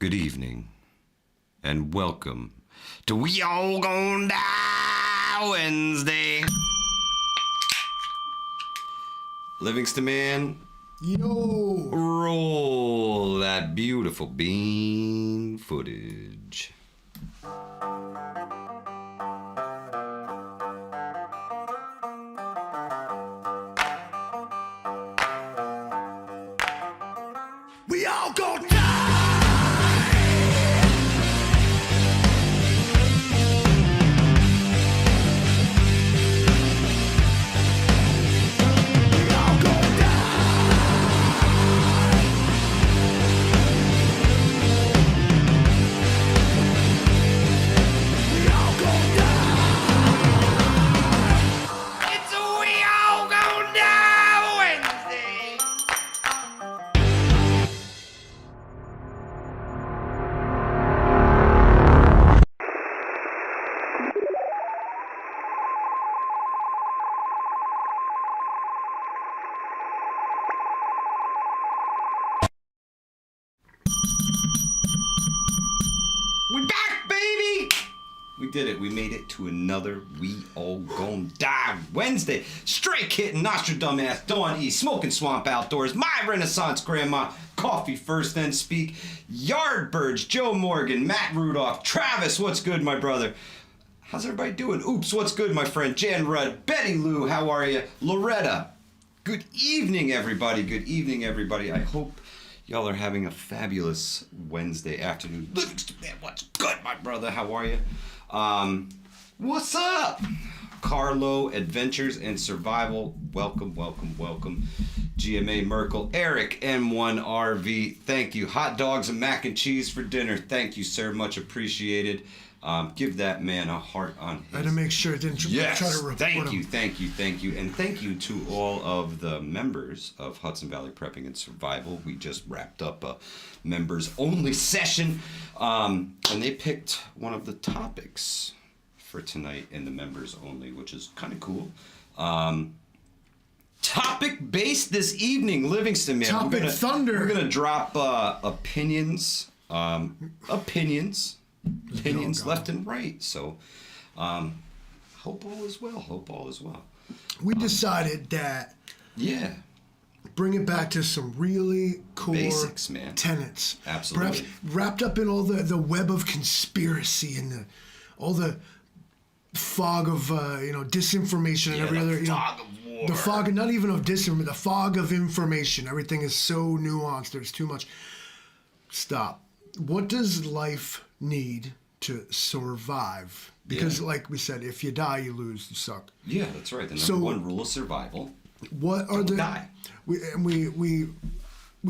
Good evening, and welcome to We All Gonna Die Wednesday. Livingston Man, Yo! roll that beautiful bean footage. We all gonna die! We all gonna die! We all gonna die! It's a We All Gonna Die Wednesday. We're back, baby! We did it. We made it to another We All Gonna Die Wednesday. Stray Kitten, Nostradamus, Dawn E, Smoking Swamp Outdoors, My Renaissance Grandma, Coffee First Then Speak, Yardbirds, Joe Morgan, Matt Rudolph, Travis, what's good, my brother? How's everybody doing? Oops, what's good, my friend? Jan Rudd, Betty Lou, how are you? Loretta, good evening, everybody. Good evening, everybody. I hope y'all are having a fabulous Wednesday afternoon. Livingston Man, what's good, my brother? How are you? What's up? Carlo, Adventures and Survival. Welcome, welcome, welcome. GMA Merkel, Eric, M1RV. Thank you. Hot dogs and mac and cheese for dinner. Thank you, sir. Much appreciated. Give that man a heart on his... I had to make sure it didn't try to report thank him. you, thank you, thank you. And thank you to all of the members of Hudson Valley Prepping and Survival. We just wrapped up a members-only session, and they picked one of the topics for tonight in the members-only, which is kind of cool. Topic-based this evening, Livingston Man. Topic Thunder. We're going to drop opinions left and right. So, hope all is well. Hope all is well. We decided that Yeah. bring it back to some really core Basics, man. tenets. Absolutely. Perhaps wrapped up in all the web of conspiracy and all the fog of disinformation and every other fog of war. the fog, not even of disinformation, the fog of information. Everything is so nuanced. There's too much. Stop. What does life need to survive? Because, like we said, if you die, you lose. You suck. Yeah, that's right. The number So- one rule of survival. What are Don't the? die. We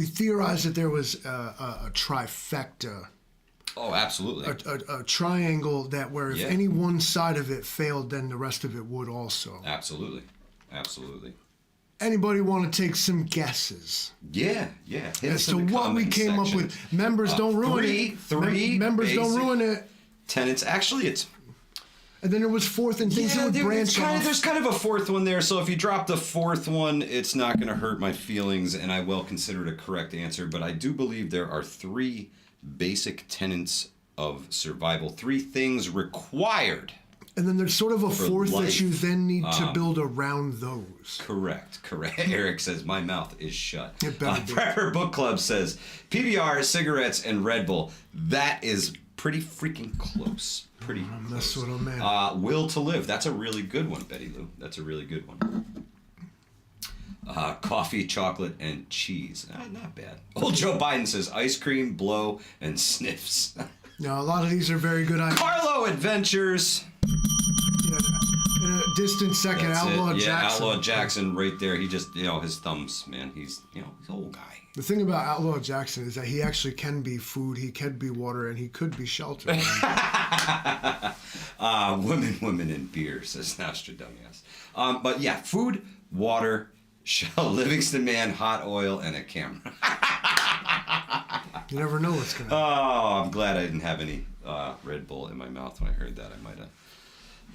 theorized that there was a trifecta, Oh, absolutely. a triangle that where if Yeah. any one side of it failed, then the rest of it would also. Absolutely. Absolutely. Anybody want to take some guesses Yeah, yeah. Hit as us to in the what we comment came up section. with? Members don't ruin it. three members don't basic ruin it. Tenants. Actually, it's... And then there was fourth and things that would branch off. There's kind of a fourth one there, so if you drop the fourth one, it's not going to hurt my feelings, and I will consider it a correct answer. But I do believe there are three basic tenets of survival, three things required. And then there's sort of a fourth life. that you then need to build around those. Correct. Eric says, my mouth is shut. It better be. Prepper Book Club says, PBR, cigarettes, and Red Bull. That is pretty freaking close. Pretty That's close. what I'm at. Will to Live. That's a really good one, Betty Lou. That's a really good one. Coffee, chocolate, and cheese. Not bad. Old Joe Biden says ice cream, blow, and sniffs. Now, a lot of these are very good ideas. Carlo Adventures. In a distant second, That's Outlaw it. Yeah, Jackson. Outlaw Jackson right there. He just, his thumbs, man. He's an old guy. The thing about Outlaw Jackson is that he actually can be food, he can be water, and he could be shelter. Women, and beer, says Nostradamus. But yeah, food, water, Livingston Man, hot oil, and a camera. You never know what's going to Oh, happen. I'm glad I didn't have any Red Bull in my mouth when I heard that. I might have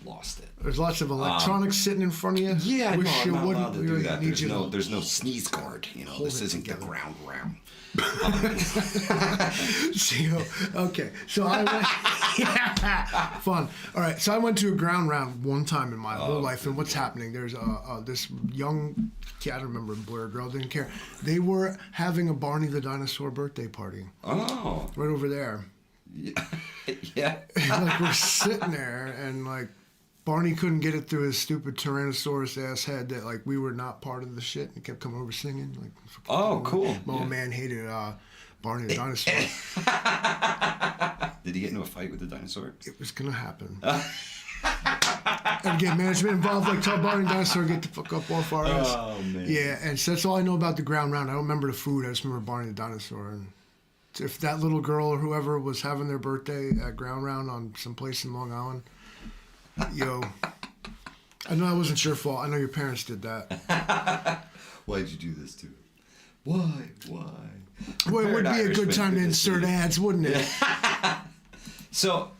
lost it. There's lots of electronics sitting in front of you. Yeah, Wish no, you I'm not wouldn't. allowed to We do really that. need you to There's no sneeze guard. You know, hold this it isn't together. the ground round. Okay, so I went. Fun. All right, so I went to a ground round one time in my whole life, and what's happening? There's this young kid, I don't remember, boy or girl, didn't care. They were having a Barney the Dinosaur birthday party. Oh. Right over there. Yeah. And, like, we're sitting there, and like Barney couldn't get it through his stupid Tyrannosaurus ass head that like we were not part of the shit, and he kept coming over singing. Like, Oh, cool. My old man hated Barney the Dinosaur. Did he get into a fight with the dinosaur? It was gonna happen. And get management involved, like tell Barney the Dinosaur get the fuck up off our ass. Oh man. Yeah, and so that's all I know about the ground round. I don't remember the food. I just remember Barney the Dinosaur. And if that little girl or whoever was having their birthday at ground round on some place in Long Island, yo, I know that wasn't your fault. I know your parents did that. Why'd you do this to him? Why? Well, it would be a good time to insert ads, wouldn't it? So,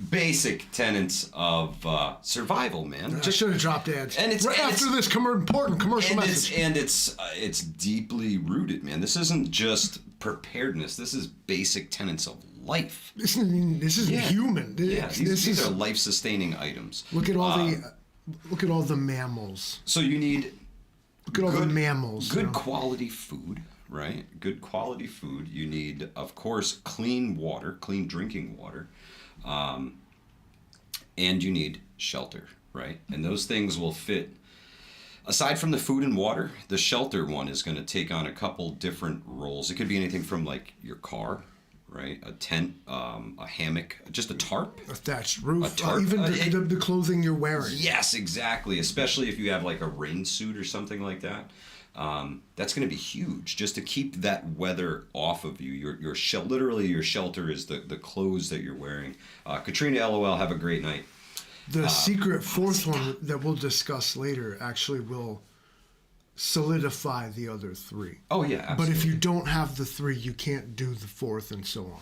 basic tenets of survival, man. I should have dropped ads. And it's right and after it's, this important commercial message. It's deeply rooted, man. This isn't just preparedness. This is basic tenets of life. This is human. These are life-sustaining items. Look at all the mammals. So you need Look at all the mammals. Good quality food, right? Good quality food. You need, of course, clean water, clean drinking water, and you need shelter, right? And those things will fit. Aside from the food and water, the shelter one is going to take on a couple different roles. It could be anything from like your car, right? A tent, a hammock, just a tarp. A thatched roof. A tarp. Even the clothing you're wearing. Yes, exactly. Especially if you have like a rain suit or something like that. That's going to be huge just to keep that weather off of you. Literally your shelter is the clothes that you're wearing. Katrina, LOL, have a great night. The secret fourth one that we'll discuss later actually will solidify the other three. Oh, yeah, absolutely. But if you don't have the three, you can't do the fourth and so on.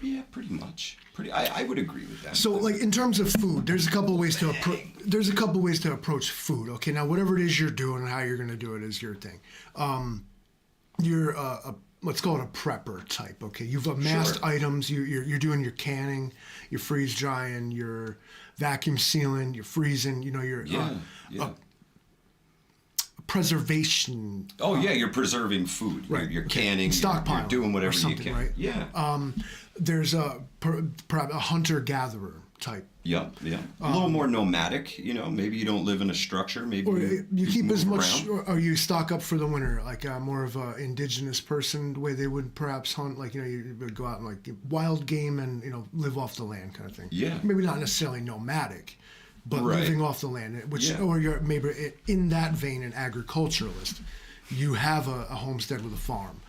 Yeah, pretty much. I would agree with that. So, like in terms of food, there's a couple ways to approach food. Okay, now whatever it is you're doing and how you're going to do it is your thing. You're let's call it a prepper type. Okay, you've amassed items. You're doing your canning, your freeze drying, your vacuum sealing, your freezing. You know, your preservation. Oh yeah, you're preserving food. Right. You're canning. Stockpile. You're doing whatever you can. Right? Yeah. There's perhaps a hunter-gatherer type. Yeah. A little more nomadic, you know. Maybe you don't live in a structure. Maybe Or you keep as much, around. or you stock up for the winter, like more of a indigenous person, the way they would perhaps hunt, like, you know, you would go out and like wild game and, you know, live off the land kind of thing. Yeah. Maybe not necessarily nomadic, but Right. living off the land, or you're maybe in that vein an agriculturalist. You have a homestead with a farm.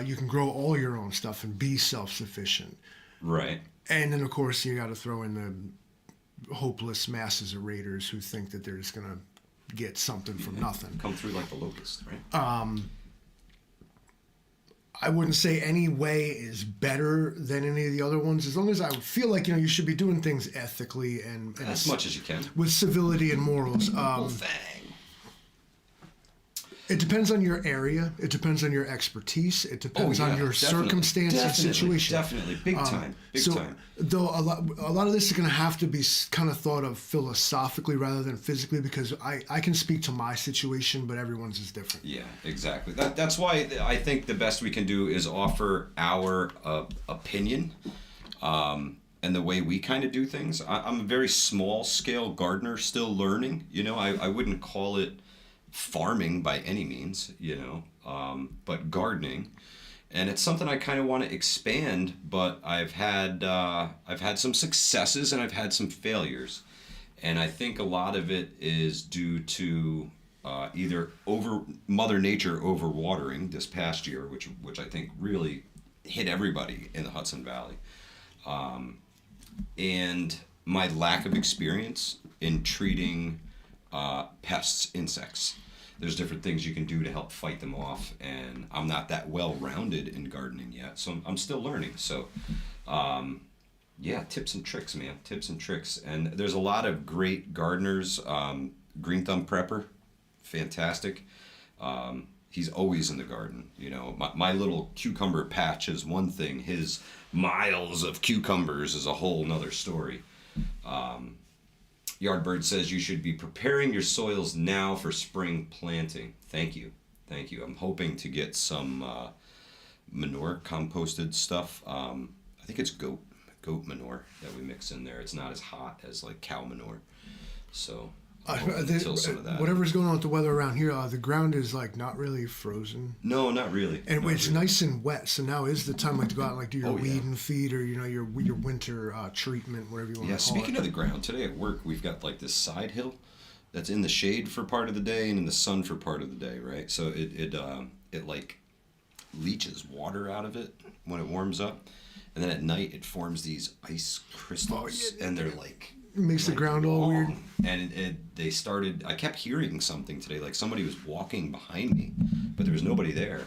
You can grow all your own stuff and be self-sufficient. Right. And then, of course, you got to throw in the hopeless masses of raiders who think that they're just going to get something from nothing. Come through like the locust, right? I wouldn't say any way is better than any of the other ones, as long as I feel like, you know, you should be doing things ethically and As much as you can. with civility and morals. It depends on your area. It depends on your expertise. It depends on your circumstance and situation. Definitely, big time. Though a lot of this is going to have to be kind of thought of philosophically rather than physically, because I can speak to my situation, but everyone's is different. Yeah, exactly. That's why I think the best we can do is offer our opinion and the way we kind of do things. I'm a very small scale gardener, still learning. You know, I wouldn't call it farming by any means, you know, but gardening, and it's something I kind of want to expand. But I've had some successes and I've had some failures, and I think a lot of it is due to either Mother Nature overwatering this past year, which I think really hit everybody in the Hudson Valley, and my lack of experience in treating pests, insects. There's different things you can do to help fight them off, and I'm not that well-rounded in gardening yet, so I'm still learning. So Yeah, tips and tricks, man. Tips and tricks. And there's a lot of great gardeners. Green Thumb Prepper, fantastic. He's always in the garden. You know, my little cucumber patch is one thing. His miles of cucumbers is a whole nother story. Yardbird says you should be preparing your soils now for spring planting. Thank you. Thank you. I'm hoping to get some manure, composted stuff. I think it's goat manure that we mix in there. It's not as hot as like cow manure. So till some of that. Whatever's going on with the weather around here, the ground is like not really frozen. No, not really. And not it's really. nice and wet, so now is the time like to go out and like do your weed and feed, or you know your winter treatment, whatever you want to call it. Speaking of the ground, today at work we've got like this side hill that's in the shade for part of the day and in the sun for part of the day, right? So it like leaches water out of it when it warms up, and then at night it forms these ice crystals, and they're like. It makes the ground all weird. And they started. I kept hearing something today, like somebody was walking behind me, but there was nobody there.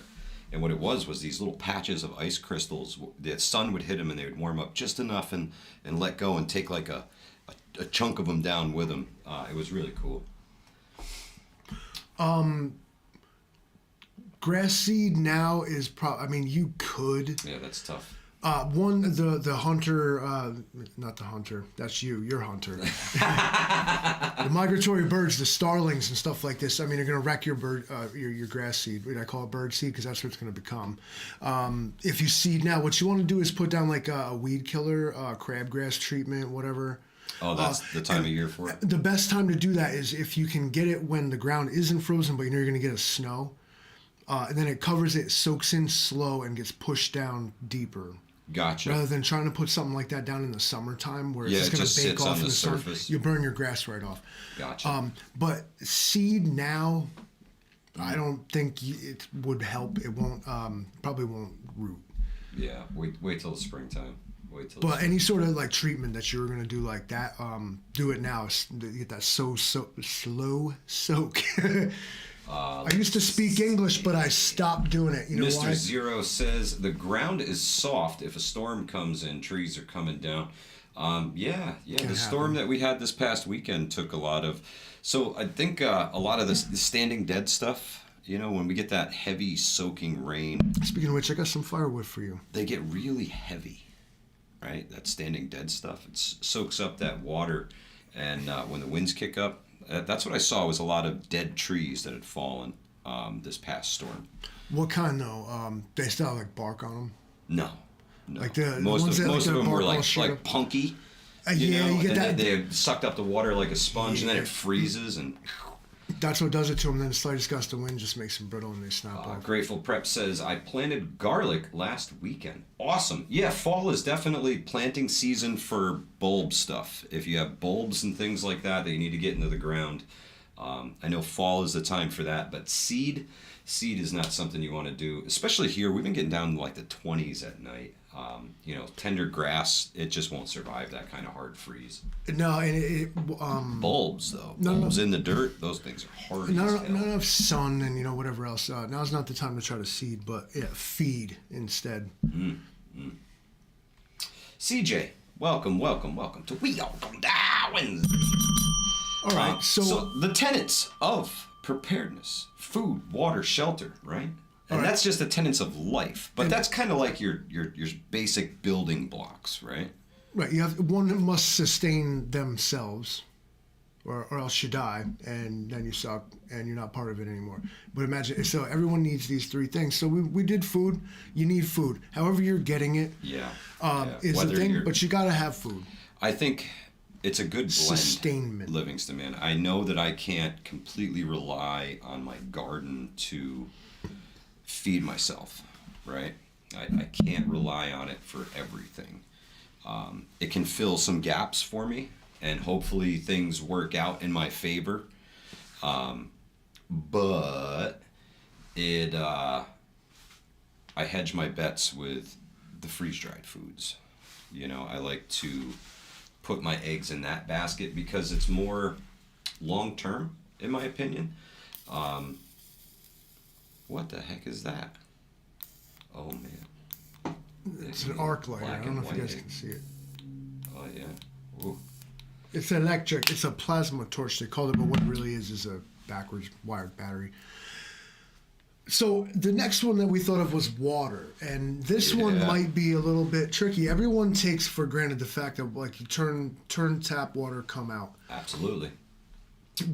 And what it was these little patches of ice crystals. The sun would hit them, and they would warm up just enough, and let go and take like a chunk of them down with them. It was really cool. Grass seed now is I mean, you could. Yeah, that's tough. The hunter, not the hunter. That's you. You're hunter. The migratory birds, the starlings and stuff like this. I mean, they're gonna wreck your your grass seed. I call it bird seed because that's what it's gonna become. If you seed now, what you want to do is put down like a weed killer, crabgrass treatment, whatever. Oh, that's the time of year for it. The best time to do that is if you can get it when the ground isn't frozen, but you know you're gonna get a snow, and then it covers it, soaks in slow, and gets pushed down deeper. Gotcha. Rather than trying to put something like that down in the summertime where it's just going to bake off in the surface. Sun, you burn your grass right off. Gotcha. But seed now, I don't think it would help. It won't, probably won't root. Yeah, wait till the springtime. But any sort of like treatment that you were going to do like that, do it now. Get that slow soak. I used to speak English, but I stopped doing it. You know Mr. why? Zero says the ground is soft. If a storm comes in, trees are coming down. The storm that we had this past weekend took a lot of. So I think a lot of the standing dead stuff. You know, when we get that heavy soaking rain. Speaking of which, I got some firewood for you. They get really heavy, right? That standing dead stuff. It soaks up that water, and when the winds kick up. That's what I saw was a lot of dead trees that had fallen this past storm. What kind though? They still have like bark on them? No. Like most of them were like punky. You know? You get that. They had sucked up the water like a sponge, and then it freezes and. That's what does it to them. Then the slightest gust of wind just makes them brittle and they snap off. Grateful Prep says, I planted garlic last weekend. Awesome. Yeah, fall is definitely planting season for bulb stuff. If you have bulbs and things like that you need to get into the ground, I know fall is the time for that. But seed is not something you want to do. Especially here, we've been getting down to like the 20s at night. Tender grass, it just won't survive that kind of hard freeze. No, and bulbs though, bulbs in the dirt, those things are hard. Not enough sun and whatever else. Now's not the time to try to seed, but feed instead. CJ, welcome to We All Gonna Die Wednesday. All right, so the tenets of preparedness: food, water, shelter, right? And that's just the tenets of life. But that's kind of like your basic building blocks, right? Right. You have one must sustain themselves, or else you die, and then you suck, and you're not part of it anymore. But imagine, so everyone needs these three things. So we did food. You need food. However you're getting it, is the thing. But you got to have food. I think it's a good blend. Sustainment. Livingston, man. I know that I can't completely rely on my garden to feed myself, right? I can't rely on it for everything. It can fill some gaps for me, and hopefully things work out in my favor. But I hedge my bets with the freeze-dried foods. I like to put my eggs in that basket because it's more long-term, in my opinion. What the heck is that? Oh, man. It's an arc lighter. I don't know if you guys can see it. yeah. Ooh. It's electric. It's a plasma torch, they called it, but what it really is a backwards wired battery. So the next one that we thought of was water, and this one might be a little bit tricky. Everyone takes for granted the fact that like you turn tap water, come out. Absolutely.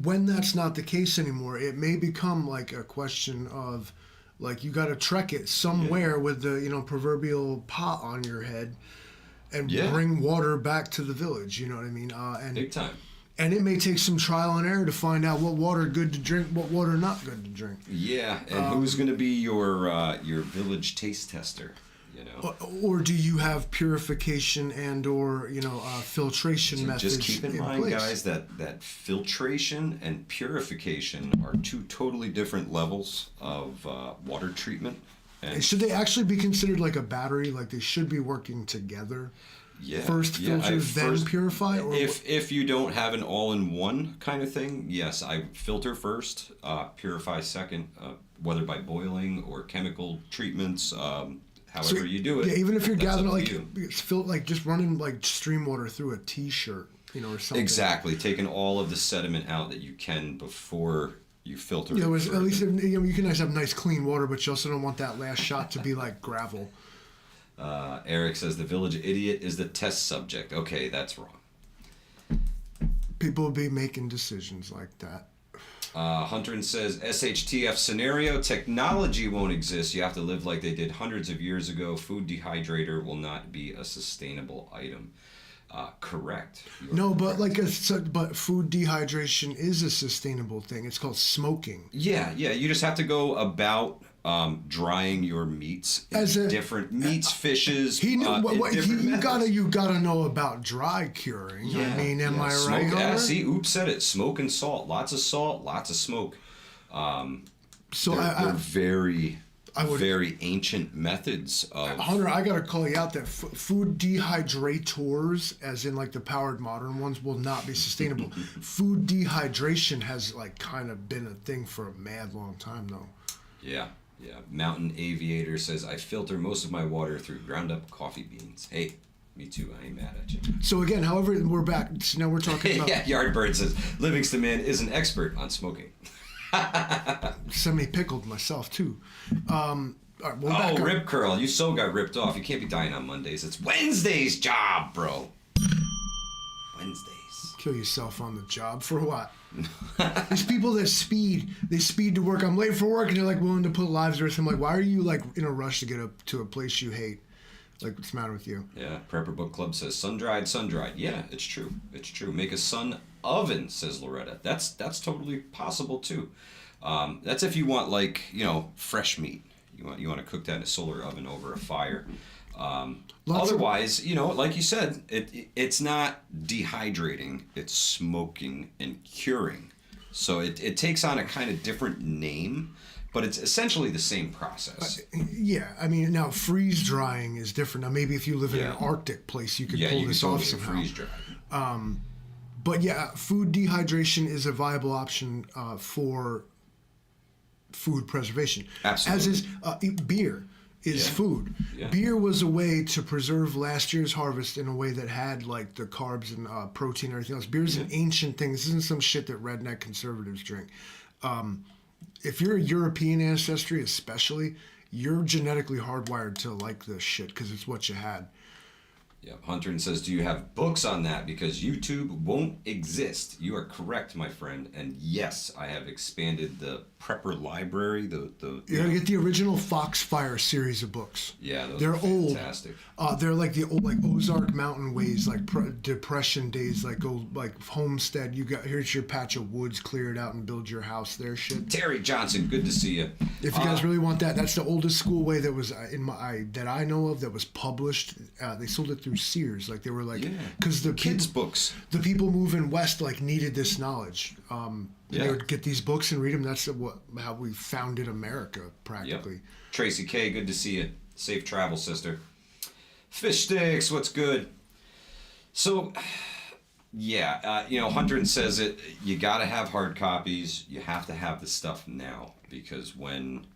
When that's not the case anymore, it may become like a question of like you got to trek it somewhere with the proverbial pot on your head and bring water back to the village. You know what I mean? And big time. And it may take some trial and error to find out what water good to drink, what water not good to drink. Yeah, and who's going to be your village taste tester? Or do you have purification and/or filtration methods? Just keep in mind, guys, that filtration and purification are two totally different levels of water treatment. And should they actually be considered like a battery? Like they should be working together? Yeah. First filter, then purify? Or if you don't have an all-in-one kind of thing, yes, I filter first, purify second, whether by boiling or chemical treatments, however you do it. Yeah, even if you're gathering like just running like stream water through a T-shirt, or something. Exactly, taking all of the sediment out that you can before you filter it. At least you can have nice clean water, but you also don't want that last shot to be like gravel. Eric says the village idiot is the test subject. Okay, that's wrong. People will be making decisions like that. Hunter says SHTF scenario, technology won't exist. You have to live like they did hundreds of years ago. Food dehydrator will not be a sustainable item. Correct. No, but but food dehydration is a sustainable thing. It's called smoking. Yeah. You just have to go about drying your meats, different meats, fishes. You gotta know about dry curing. Yeah, am I right? Oops, said it. Smoke and salt. Lots of salt, lots of smoke. They're very ancient methods of. Hunter, I gotta call you out that food dehydrators, as in like the powered modern ones, will not be sustainable. Food dehydration has like kind of been a thing for a mad long time though. Yeah. Mountain Aviator says, I filter most of my water through ground up coffee beans. Hey, me too. I ain't mad at you. So again, however, we're back. So now we're talking about... Yeah, Yardbird says, Livingston Man is an expert on smoking. Semi-pickled myself, too. All right, rip curl. You so got ripped off. You can't be dying on Mondays. It's Wednesday's job, bro. Wednesdays. Kill yourself on the job for what? These people that speed to work. I'm late for work, and they're like willing to put lives at risk. I'm like, why are you like in a rush to get up to a place you hate? Like, what's the matter with you? Yeah, Prepper Book Club says sun dried. Yeah, it's true. Make a sun oven, says Loretta. That's totally possible too. That's if you want fresh meat. You want to cook that in a solar oven over a fire. Otherwise, like you said, it's not dehydrating, it's smoking and curing. So it takes on a kind of different name, but it's essentially the same process. Now freeze drying is different. Now maybe if you live in an Arctic place, you could pull this off somehow. Freeze dry. But food dehydration is a viable option for food preservation. Absolutely. As is beer. Food. Yeah. Beer was a way to preserve last year's harvest in a way that had like the carbs and protein and everything else. Beer is an ancient thing. This isn't some shit that redneck conservatives drink. If you're a European ancestry especially, you're genetically hardwired to like this shit because it's what you had. Yeah, Hunter says, do you have books on that? Because YouTube won't exist. You are correct, my friend. And yes, I have expanded the Prepper library. You gotta get the original Foxfire series of books. Yeah, they're old. Fantastic. They're like the old Ozark Mountain Ways, like Depression days, like old homestead. Here's your patch of woods, clear it out and build your house there. Shit. Terry Johnson, good to see you. If you guys really want that, that's the oldest school way that was that I know of that was published. They sold it through Sears. Like they were because the kids books. The people moving west needed this knowledge. They would get these books and read them. That's how we founded America, practically. Yep. Tracy K, good to see you. Safe travel, sister. Fish Sticks, what's good? So, Hunter says it. You got to have hard copies. You have to have the stuff now because when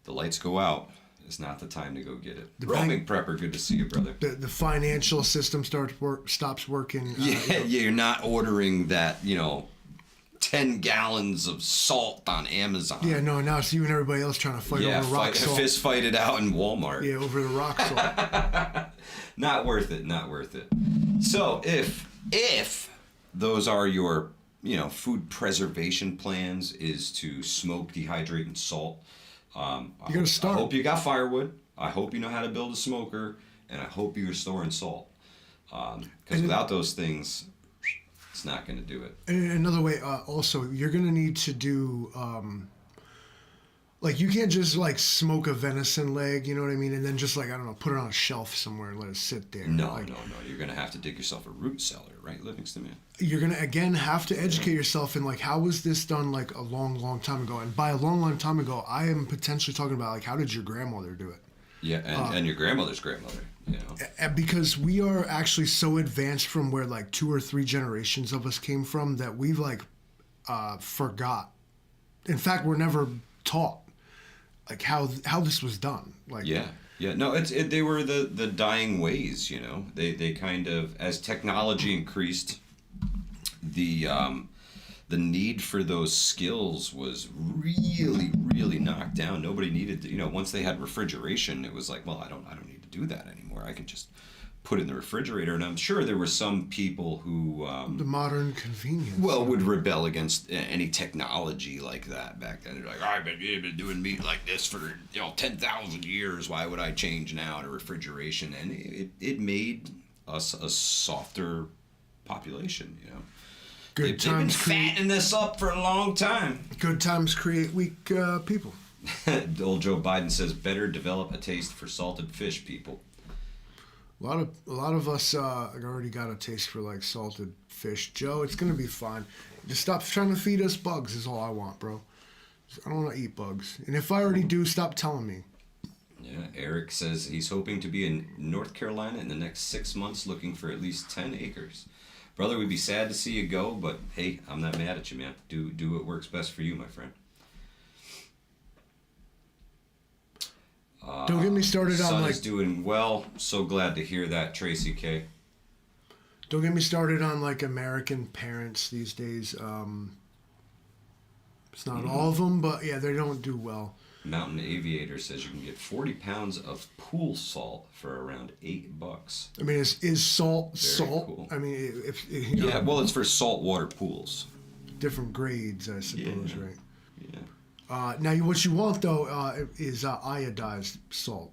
the lights go out, It's not the time to go get it. The Roaming prepper, good to see you, brother. The financial system stops working. You're not ordering that, 10 gallons of salt on Amazon. Yeah, no, now it's you and everybody else trying to fight over rock salt. Fist fight it out in Walmart. Yeah, over the rock salt. Not worth it, not worth it. So if those are your, food preservation plans is to smoke, dehydrate, and salt, you gotta start. I hope you got firewood. I hope you know how to build a smoker, and I hope you're storing salt. Because without those things, it's not going to do it. And another way, also, you're going to need to do, you can't just, smoke a venison leg, you know what I mean? And then just, put it on a shelf somewhere and let it sit there. No. You're going to have to dig yourself a root cellar, right, Livingston, man? You're going to, again, have to educate yourself in, how was this done, a long, long time ago? And by a long, long time ago, I am potentially talking about, how did your grandmother do it? Yeah, and your grandmother's grandmother, Because we are actually so advanced from where, 2 or 3 generations of us came from that we've, forgot. In fact, we're never taught, how this was done. Yeah. No, they were the dying ways, They kind of, as technology increased, the need for those skills was really, really knocked down. Nobody needed to, once they had refrigeration, it was like, well, I don't need to do that anymore. I can just put it in the refrigerator. And I'm sure there were some people who the modern convenience. Well, would rebel against any technology like that back then. They're like, I've been doing meat like this for 10,000 years. Why would I change now to refrigeration? And it made us a softer population, Good times They've been fattening this up for a long time. Good times create weak people. Old Joe Biden says, better develop a taste for salted fish, people. A lot of us already got a taste for salted fish. Joe, it's gonna be fine. Just stop trying to feed us bugs is all I want, bro. I don't want to eat bugs. And if I already do, stop telling me. Yeah, Eric says he's hoping to be in North Carolina in the next 6 months looking for at least 10 acres. Brother, we'd be sad to see you go, but hey, I'm not mad at you, man. Do what works best for you, my friend. Don't get me started son on is doing well. So glad to hear that, Tracy K. Don't get me started on American parents these days. It's not all of them, but yeah, they don't do well. Mountain Aviator says you can get 40 pounds of pool salt for around $8. I mean, is salt Very salt? cool. I mean, if yeah, well, it's for saltwater pools. Different grades, I suppose, right? Yeah. Now, what you want though is iodized salt.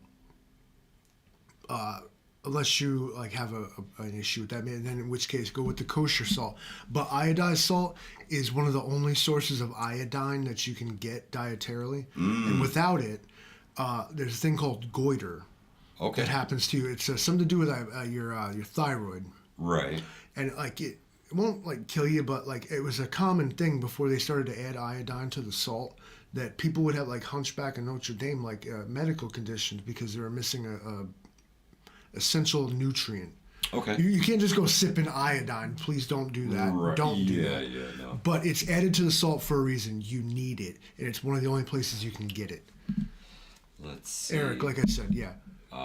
Unless you have an issue with that, then in which case go with the kosher salt. But iodized salt is one of the only sources of iodine that you can get dietarily, and without it, there's a thing called goiter. Okay. That happens to you. It's something to do with your thyroid. Right. And it won't kill you, but it was a common thing before they started to add iodine to the salt that people would have Hunchback of Notre Dame medical conditions because they were missing a essential nutrient. Okay. You can't just go sipping iodine. Please don't do that. Right. Don't do that. Yeah, no. But it's added to the salt for a reason. You need it, and it's one of the only places you can get it. Let's see. Eric, like I said, yeah.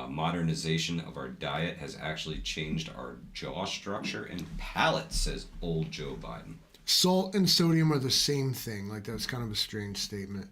Modernization of our diet has actually changed our jaw structure and palate, says old Joe Biden. Salt and sodium are the same thing. That's kind of a strange statement.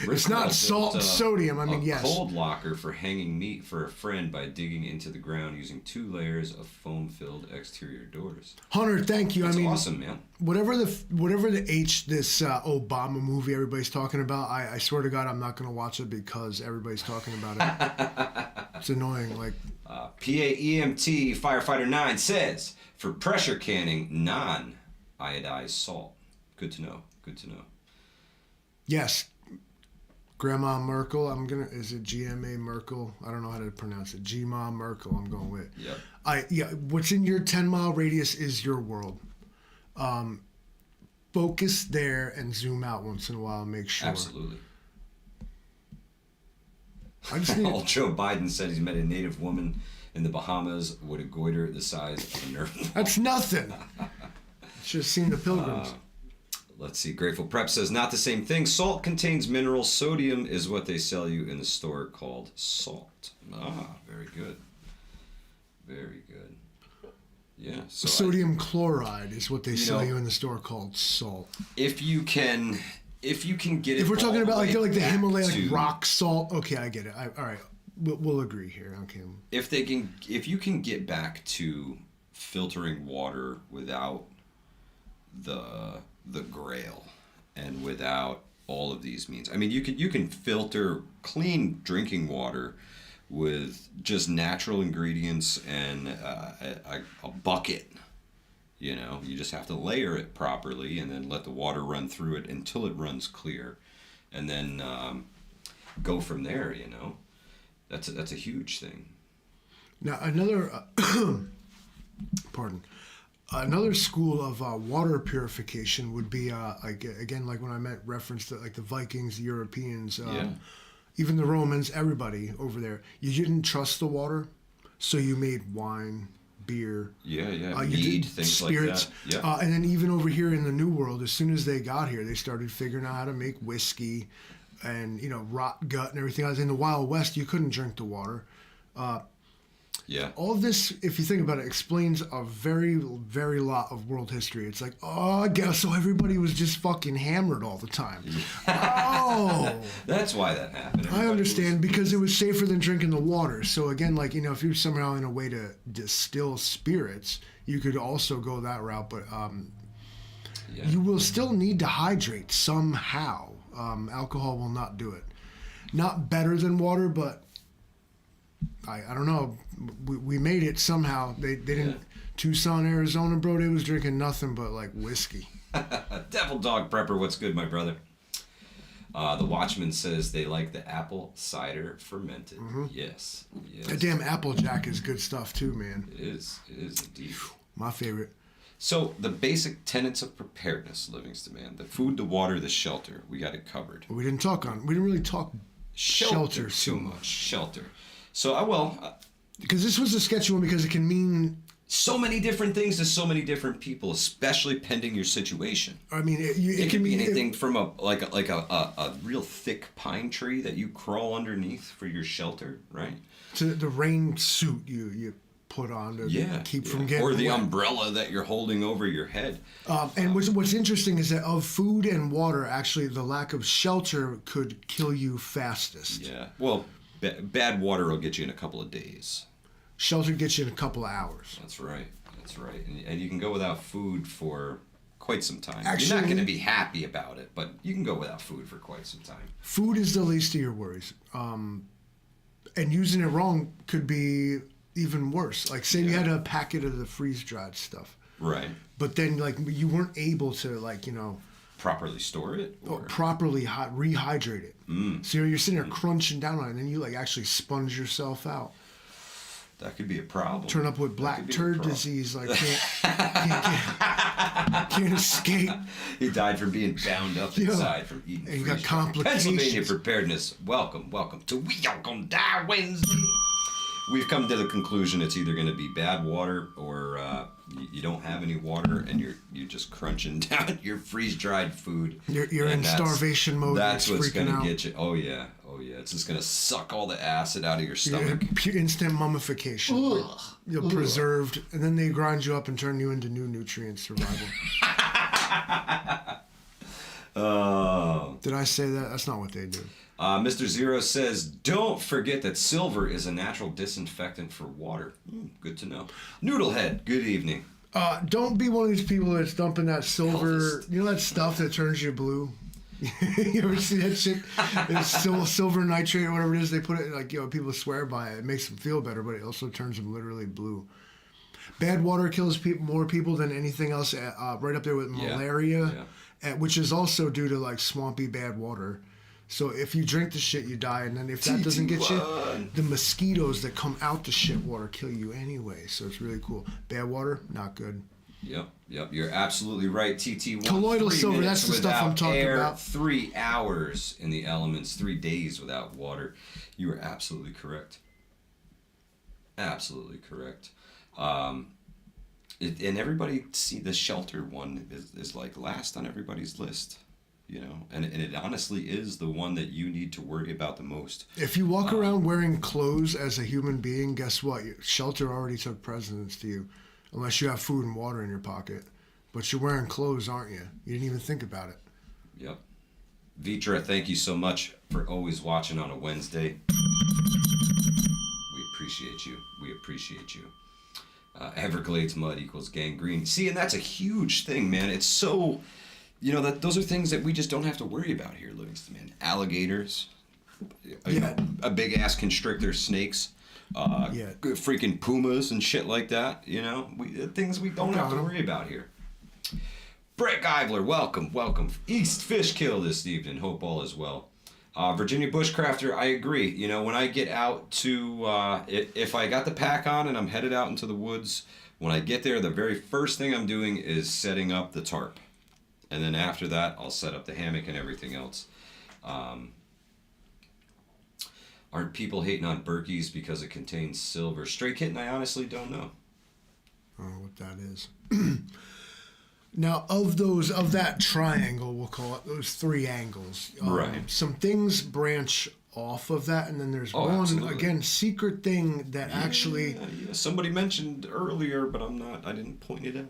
It's not salt and sodium. I mean, yes. Cold locker for hanging meat for a friend by digging into the ground using 2 layers of foam-filled exterior doors. Hunter, thank you. That's I mean, awesome, man. Whatever the this Obama movie everybody's talking about, I swear to God, I'm not going to watch it because everybody's talking about it. It's annoying. PAEMT Firefighter 9 says, for pressure canning, non-iodized salt. Good to know. Good to know. Yes. Grandma Merkel, is it GMA Merkel? I don't know how to pronounce it. Gma Merkel, I'm going with. Yep. What's in your 10-mile radius is your world. Focus there and zoom out once in a while and make sure. Absolutely. I just need... Old Joe Biden said he's met a native woman in the Bahamas with a goiter the size of a Nerf ball. That's nothing. Should have seen the Pilgrims. Let's see. Grateful Prep says, not the same thing. Salt contains minerals. Sodium is what they sell you in the store called salt. Ah, very good. Very good. Yeah. So Sodium chloride is what they sell you in the store called salt. If you can get it. If we're talking about like the Himalayan to, rock salt, okay, I get it. All right, we'll agree here. Okay. If you can get back to filtering water without the Grail and without all of these means. I mean, you can filter clean drinking water with just natural ingredients and a bucket. You know, you just have to layer it properly and then let the water run through it until it runs clear, and then go from there. You know, that's a huge thing. Now another, pardon. Another school of water purification would be like when I meant reference to like the Vikings, the Europeans, even the Romans, everybody over there. You didn't trust the water, so you made wine, beer, mead, things spirits, like that. Yeah. And then even over here in the New World, as soon as they got here, they started figuring out how to make whiskey, and rot gut and everything else. In the Wild West, you couldn't drink the water. All of this, if you think about it, explains a very, very lot of world history. It's like, oh, I guess so everybody was just fucking hammered all the time. Oh. That's why that happened. I understand, because it was safer than drinking the water. So again, like, if you're somehow in a way to distill spirits, you could also go that route. But you will still need to hydrate somehow. Alcohol will not do it. Not better than water, but I don't know. We made it somehow. They didn't. Tucson, Arizona, bro, they was drinking nothing but like whiskey. Devil Dog Prepper, what's good, my brother? The Watchman says they like the apple cider fermented. Mm-hmm. Yes. That damn Applejack is good stuff too, man. It is indeed. My favorite. So the basic tenets of preparedness, Livingston, man. The food, the water, the shelter. We got it covered. We didn't really talk shelter too much. Shelter. So because this was a sketchy one, because it can mean so many different things to so many different people, especially pending your situation. I mean, it can be anything from a real thick pine tree that you crawl underneath for your shelter, right? To the rain suit you put on to keep from getting or the wet. umbrella that you're holding over your head. And what's interesting is that of food and water, actually, the lack of shelter could kill you fastest. Yeah. Well, bad water will get you in a couple of days. Shelter gets you in a couple of hours. That's right. And you can go without food for quite some time. Actually, you're not going to be happy about it, but you can go without food for quite some time. Food is the least of your worries. And using it wrong could be even worse. Like, say you had a packet of the freeze-dried stuff. Right. But then, like, you weren't able to, properly store it? Or properly rehydrate it. So you're sitting there crunching down on it, and then you, actually sponge yourself out. That could be a problem. Turn up with black turd disease, can't escape. He died from being bound up inside from eating. And you got complications. Pennsylvania Preparedness. Welcome to We All Gonna Die Wednesday. We've come to the conclusion it's either going to be bad water or you don't have any water and you're just crunching down your freeze-dried food. You're in starvation mode. That's what's going to get you. Oh yeah. It's just going to suck all the acid out of your stomach. Pure instant mummification. You're preserved, and then they grind you up and turn you into new nutrient survival. Did I say that? That's not what they do. Mr. Zero says, don't forget that silver is a natural disinfectant for water. Good to know. Noodlehead, good evening. Don't be one of these people that's dumping that silver, that stuff that turns you blue? You ever see that shit? It's silver nitrate or whatever it is. They put it, people swear by it. It makes them feel better, but it also turns them literally blue. Bad water kills more people than anything else, right up there with malaria, which is also due to, swampy bad water. So if you drink the shit, you die, and then if that doesn't get you, the mosquitoes that come out the shit water kill you anyway. So it's really cool. Bad water, not good. Yep. You're absolutely right. TT1. Colloidal silver, that's the stuff I'm talking about. 3 hours in the elements, 3 days without water. You are absolutely correct. Absolutely correct. And everybody see the shelter one is like last on everybody's list, you know, and it honestly is the one that you need to worry about the most. If you walk around wearing clothes as a human being, guess what? Shelter already took precedence to you, unless you have food and water in your pocket. But you're wearing clothes, aren't you? You didn't even think about it. Yep. Vitra, thank you so much for always watching on a Wednesday. We appreciate you. We appreciate you. Everglades mud equals gangrene. See, and that's a huge thing, man. It's so, you know, that those are things that we just don't have to worry about here, Livingston, man. Alligators, you know, a big ass constrictor, snakes, freaking pumas and shit like that. You know, things we don't have to worry about here. Brett Geivler, welcome. East Fish Kill this evening. Hope all is well. Virginia Bushcrafter, I agree. You know, when I get out to, if I got the pack on and I'm headed out into the woods, when I get there, the very first thing I'm doing is setting up the tarp. And then after that, I'll set up the hammock and everything else. Aren't people hating on Berkey's because it contains silver? Stray Kitten, I honestly don't know. I don't know what that is. Now, of that triangle, we'll call it, those three angles. Right. Some things branch off of that, and then there's one, absolutely. again, secret thing that actually... Yeah. Somebody mentioned earlier, but I didn't point it out.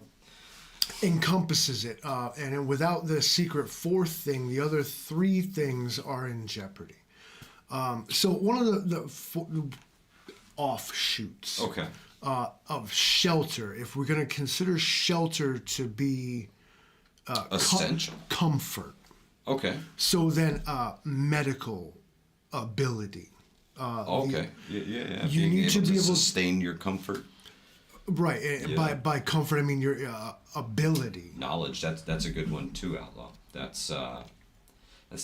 Encompasses it. And without the secret fourth thing, the other three things are in jeopardy. So one of the offshoots... Okay. Of shelter, if we're going to consider shelter to be essential comfort. Okay. So then medical ability. Okay. Yeah. You need to be able to sustain your comfort. Right. Yeah. By comfort, I mean your ability. Knowledge. That's a good one too, Outlaw. That's the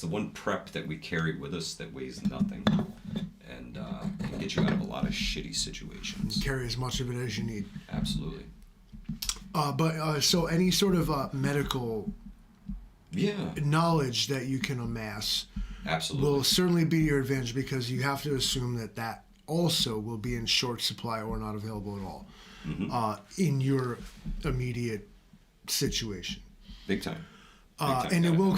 one prep that we carry with us that weighs nothing. And can get you out of a lot of shitty situations. Carry as much of it as you need. Absolutely. So any sort of medical knowledge that you can amass will certainly be your advantage, because you have to assume that also will be in short supply or not available at all in your immediate situation. Big time. And it will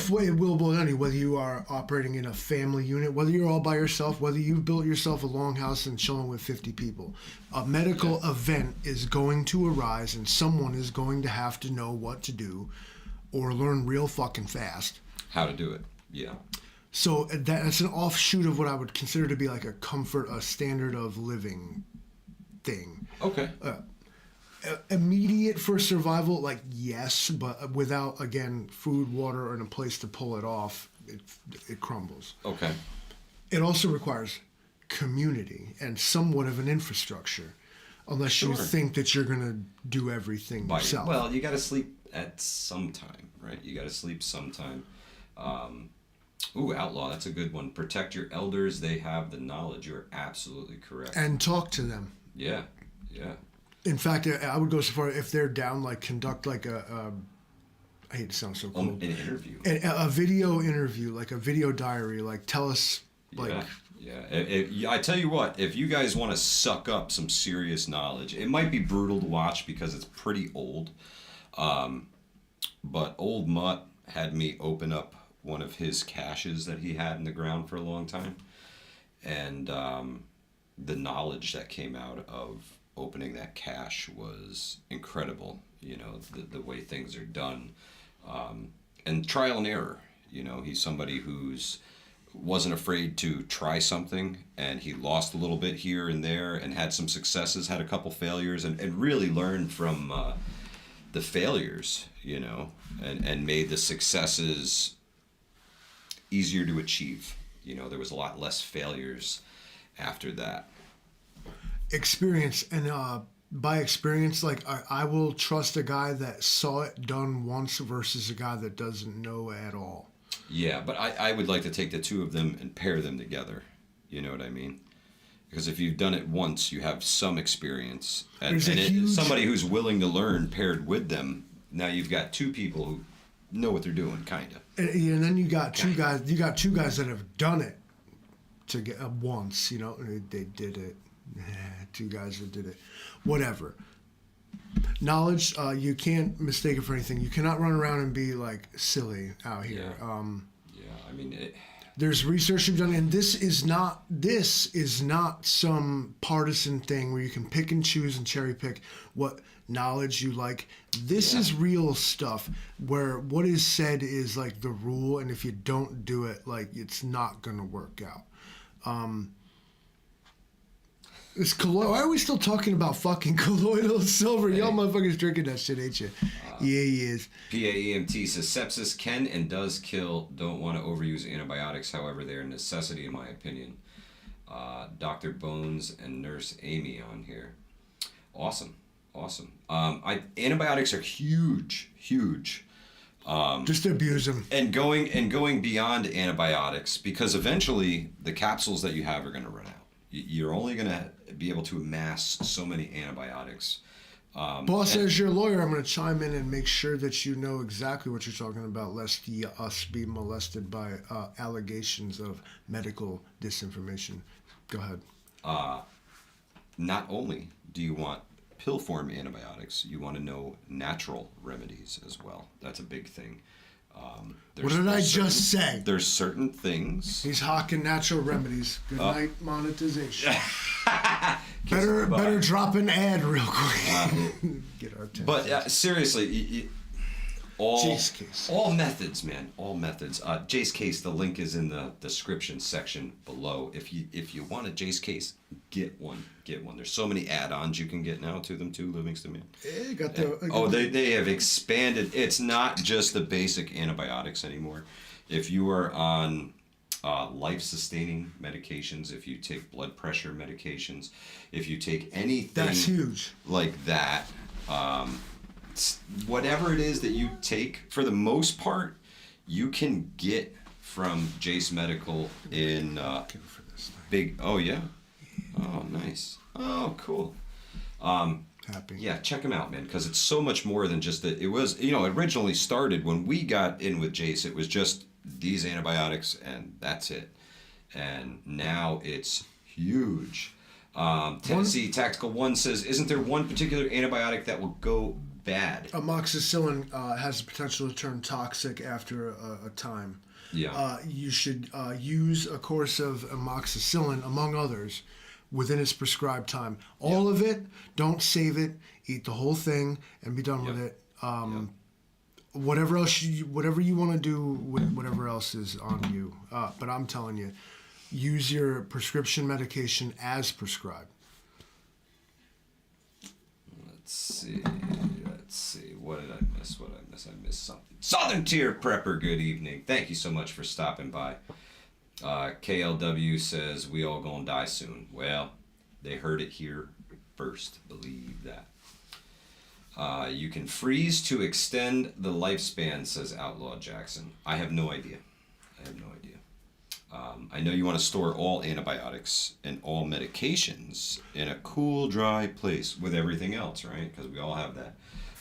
boil down to whether you are operating in a family unit, whether you're all by yourself, whether you've built yourself a longhouse and chilling with 50 people. A medical event is going to arise, and someone is going to have to know what to do or learn real fucking fast. How to do it, yeah. So that's an offshoot of what I would consider to be like a standard of living thing. Okay. Immediate for survival, like yes, but without, again, food, water, and a place to pull it off, it crumbles. Okay. It also requires community and somewhat of an infrastructure, unless you think that you're going to do everything yourself. Well, you got to sleep at some time, right? You got to sleep sometime. Outlaw, that's a good one. Protect your elders. They have the knowledge. You're absolutely correct. And talk to them. Yeah. In fact, I would go so far, if they're down, like conduct like I hate to sound so cool. An interview. A video interview, like a video diary, like tell us, like... Yeah. I tell you what, if you guys want to suck up some serious knowledge, it might be brutal to watch because it's pretty old. But Old Mutt had me open up one of his caches that he had in the ground for a long time. And the knowledge that came out of opening that cache was incredible. You know, the way things are done, and trial and error. You know, he's somebody who's wasn't afraid to try something, and he lost a little bit here and there and had some successes, had a couple failures, and really learned from the failures, you know, and made the successes easier to achieve. You know, there was a lot less failures after that. Experience, and by experience, like I will trust a guy that saw it done once versus a guy that doesn't know at all. Yeah, but I would like to take the two of them and pair them together. You know what I mean? Because if you've done it once, you have some experience, and somebody who's willing to learn paired with them. Now you've got two people who know what they're doing, kind of. And then you got two guys. You got two guys that have done it to get once. You know, they did it. Two guys that did it. Whatever. Knowledge, you can't mistake it for anything. You cannot run around and be like silly out here. I mean, there's research you've done, and this is not some partisan thing where you can pick and choose and cherry pick what knowledge you like. This is real stuff where what is said is like the rule, and if you don't do it, like it's not gonna work out. It's colloidal. Why are we still talking about fucking colloidal silver? Y'all motherfuckers drinking that shit, ain't you? Yeah, he is. PAEMT says sepsis can and does kill. Don't want to overuse antibiotics. However, they are a necessity in my opinion. Dr. Bones and Nurse Amy on here. Awesome. Antibiotics are huge. Just abuse them. And going beyond antibiotics, because eventually the capsules that you have are going to run out. You're only going to be able to amass so many antibiotics. Boss, as your lawyer, I'm going to chime in and make sure that you know exactly what you're talking about, lest us be molested by allegations of medical disinformation. Go ahead. Not only do you want pill form antibiotics, you want to know natural remedies as well. That's a big thing. What did I just say? There's certain things. He's hawking natural remedies. Good night, monetization. better drop an ad real quick. Get our attention. But seriously, all methods, man. All methods. Jace case. The link is in the description section below. If you want a Jace case, get one. There's so many add-ons you can get now to them too, Livingston, man. They have expanded. It's not just the basic antibiotics anymore. If you are on life-sustaining medications, if you take blood pressure medications, if you take anything that's huge like that, whatever it is that you take, for the most part, you can get from Jace Medical in big. Oh yeah. Oh, nice. Oh, cool. Happy. Yeah, check them out, man, because it's so much more than just that. It was, originally started when we got in with Jace, it was just these antibiotics and that's it. And now it's huge. Tennessee Tactical 1 says, isn't there one particular antibiotic that will go bad? Amoxicillin has the potential to turn toxic after a time. Yeah. You should use a course of amoxicillin, among others, within its prescribed time. All of it, don't save it, eat the whole thing, and be done with it. Whatever you want to do with whatever else is on you. But I'm telling you, use your prescription medication as prescribed. Let's see. What did I miss? I missed something. Southern Tier Prepper, good evening. Thank you so much for stopping by. KLW says, we all gonna die soon. Well, they heard it here first. Believe that. You can freeze to extend the lifespan, says Outlaw Jackson. I have no idea. I know you want to store all antibiotics and all medications in a cool, dry place with everything else, right? Because we all have that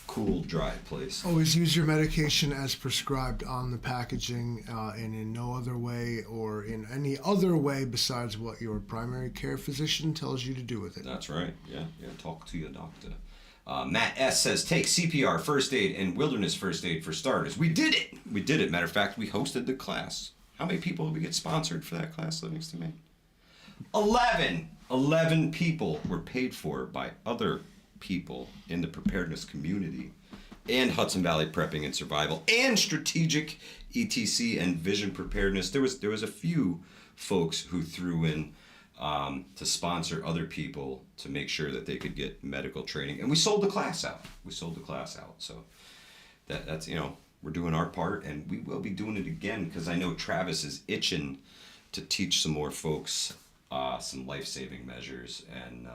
cool, dry place. Always use your medication as prescribed on the packaging and in no other way or in any other way besides what your primary care physician tells you to do with it. That's right. Yeah. Talk to your doctor. Matt S. says, take CPR, first aid, and wilderness first aid for starters. We did it. Matter of fact, we hosted the class. How many people did we get sponsored for that class, Livingston, man? 11 people were paid for by other people in the preparedness community and Hudson Valley Prepping and Survival and Strategic ETC and Vision Preparedness. There was a few folks who threw in to sponsor other people to make sure that they could get medical training, and we sold the class out. So that's we're doing our part, and we will be doing it again because I know Travis is itching to teach some more folks some life-saving measures, and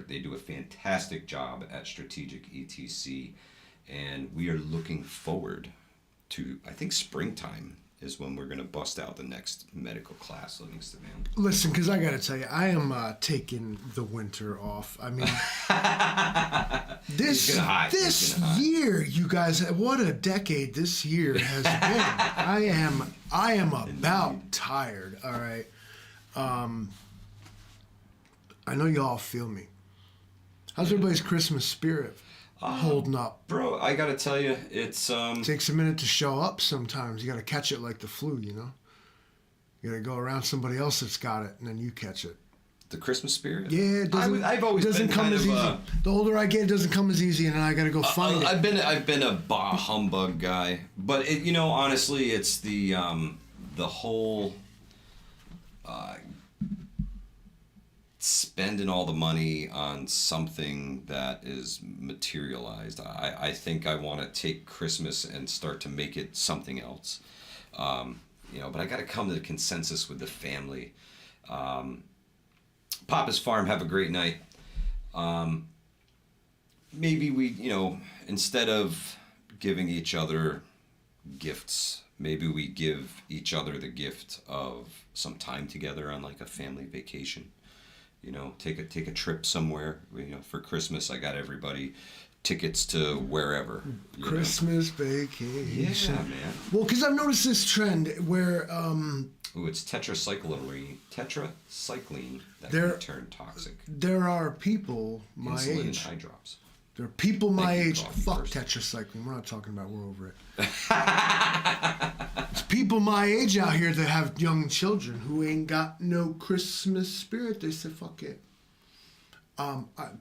they do a fantastic job at Strategic ETC, and we are looking forward to, I think, springtime is when we're going to bust out the next medical class, Livingston, man. Listen, because I got to tell you, I am taking the winter off. I mean, this year, you guys, what a decade this year has been. I am about tired, all right? I know y'all feel me. How's everybody's Christmas spirit? holding up? Bro, I gotta tell you, it's Takes a minute to show up sometimes. You gotta catch it like the flu, you know? You gotta go around somebody else that's got it, and then you catch it. the Christmas spirit. Yeah, it doesn't. I've always doesn't been come kind as of, easy. The older I get, it doesn't come as easy, and then I gotta go find it. I've been a bah humbug guy, but you know, honestly, it's the whole spending all the money on something that is materialized. I think I want to take Christmas and start to make it something else. You know, but I got to come to the consensus with the family. Papa's Farm, have a great night. Maybe we, you know, instead of giving each other gifts, maybe we give each other the gift of some time together on like a family vacation. You know, take a trip somewhere. You know, for Christmas, I got everybody tickets to wherever. Christmas vacation. Yeah, man. Well, because I've noticed this trend where Ooh, it's tetracycline that There- can turn toxic. there are people my Insulin and age. eye drops. There are people my Thank you, age. coffee Fuck first. tetracycline. We're not talking about. We're over it. There's people my age out here that have young children who ain't got no Christmas spirit. They say fuck it. Humbug.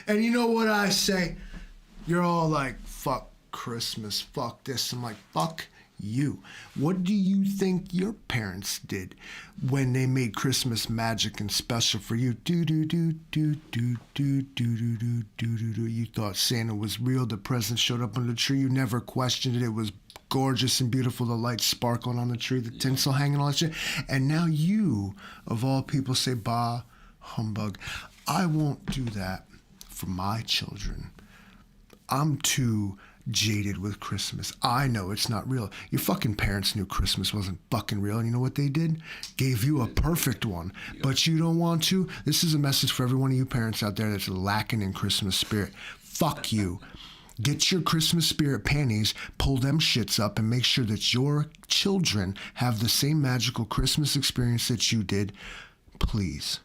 And you know what I say? You're all like, fuck Christmas, fuck this. I'm like, fuck you. What do you think your parents did when they made Christmas magic and special for you? Do do do do do do do do do do do do. You thought Santa was real. The presents showed up on the tree. You never questioned it. It was gorgeous and beautiful. The lights sparkling on the tree, the tinsel hanging, all that shit. And now you, of all people, say, bah, humbug. I won't do that for my children. I'm too jaded with Christmas. I know it's not real. Your fucking parents knew Christmas wasn't fucking real, and you know what they did? Gave you a perfect one. But you don't want to? This is a message for every one of you parents out there that's lacking in Christmas spirit. Fuck you. Get your Christmas spirit panties, pull them shits up, and make sure that your children have the same magical Christmas experience that you did. Please.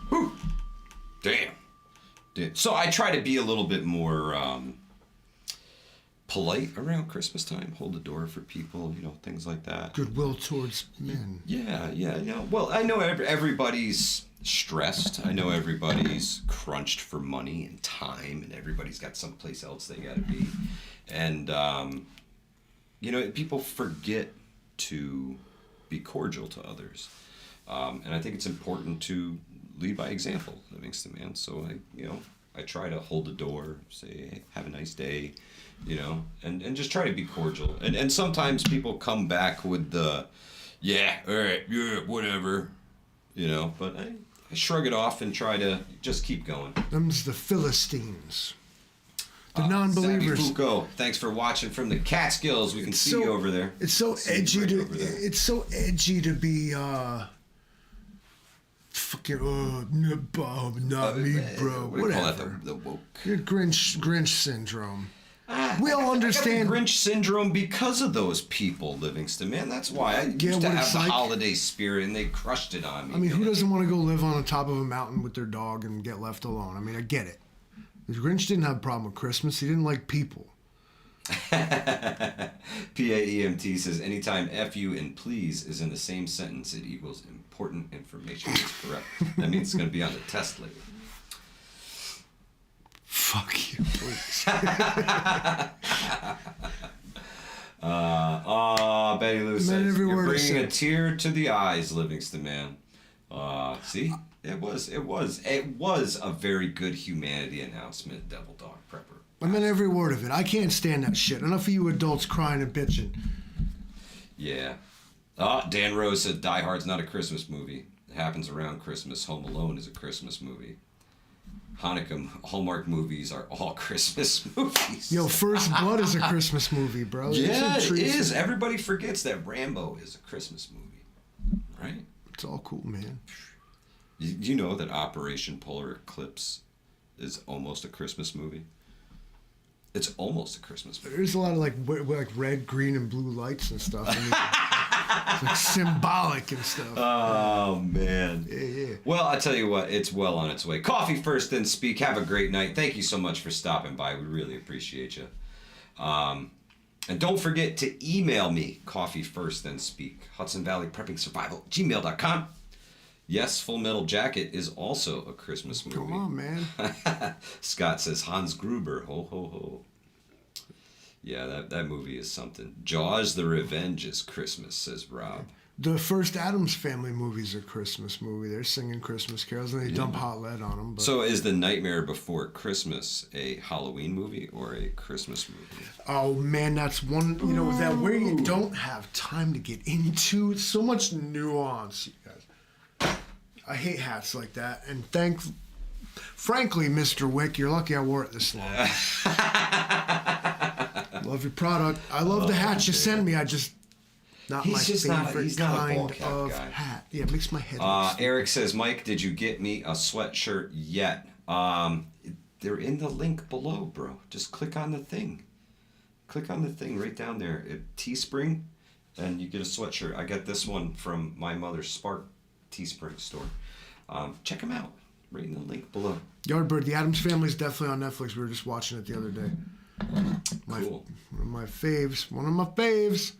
Whew. Damn. So I try to be a little bit more polite around Christmas time. Hold the door for people, you know, things like that. Goodwill towards men. Yeah. Well, I know everybody's stressed. I know everybody's crunched for money and time, and everybody's got someplace else they got to be. And, you know, people forget to be cordial to others. And I think it's important to lead by example, Livingston, man. So I try to hold the door, say, hey, have a nice day, you know, and just try to be cordial. And sometimes people come back with the, yeah, all right, yeah, whatever, you know, but I shrug it off and try to just keep going. Them's the Philistines. The non-believers. Savvy Foucault, thanks for watching from the Catskills. We can see you over there. It's so edgy to be fucking not me, bro. What do you call that? Whatever. The woke. Your Grinch syndrome. We all understand. I got the Grinch syndrome because of those people, Livingston, man. That's why I used to what have it's the like. holiday spirit, and they crushed it on me. I mean, who doesn't want to go live on the top of a mountain with their dog and get left alone? I mean, I get it. The Grinch didn't have a problem with Christmas. He didn't like people. PAEMT says, anytime FU and please is in the same sentence, it equals important information. That's correct. That means it's going to be on the test later. Fuck you, please. Betty Lou says, every you're word I bringing said. a tear to the eyes, Livingston, man. See? It was a very good humanity announcement, Devil Dog Prepper. I meant every word of it. I can't stand that shit. Enough of you adults crying and bitching. Yeah. Dan Rose said Die Hard's not a Christmas movie. It happens around Christmas. Home Alone is a Christmas movie. Hanukkah Hallmark movies are all Christmas movies. Yo, First Blood is a Christmas movie, bro. Yeah, it is. Everybody forgets that Rambo is a Christmas movie, right? It's all cool, man. You know that Operation Polar Eclipse is almost a Christmas movie? It's almost a Christmas movie. There's a lot of like red, green, and blue lights and stuff. I It's like symbolic and stuff. Oh, man. Yeah. Well, I tell you what, it's well on its way. Coffee first, then speak. Have a great night. Thank you so much for stopping by. We really appreciate you. And don't forget to email me, coffee first, then speak. Hudson Valley Prepping Survival, gmail.com. Yes, Full Metal Jacket is also a Christmas movie. Come on, man. Scott says Hans Gruber, ho, ho, ho. Yeah, that movie is something. Jaws the Revenge is Christmas, says Rob. The first Addams Family movie's a Christmas movie. They're singing Christmas carols and they dump hot lead on them. But... So is The Nightmare Before Christmas a Halloween movie or a Christmas movie? Oh, man, that's one, that where you don't have time to get into so much nuance, you guys. I hate hats like that. And frankly, Mr. Wick, you're lucky I wore it this long. Love your product. I love the hat you sent me. Not my favorite kind of hat. Yeah, it makes my head. Eric says, Mike, did you get me a sweatshirt yet? They're in the link below, bro. Just click on the thing. Click on the thing right down there. Teespring, and you get a sweatshirt. I got this one from my mother's Spark Teespring store. Check them out. Right in the link below. Yardbird, the Addams Family is definitely on Netflix. We were just watching it the other day. Cool. One of my faves.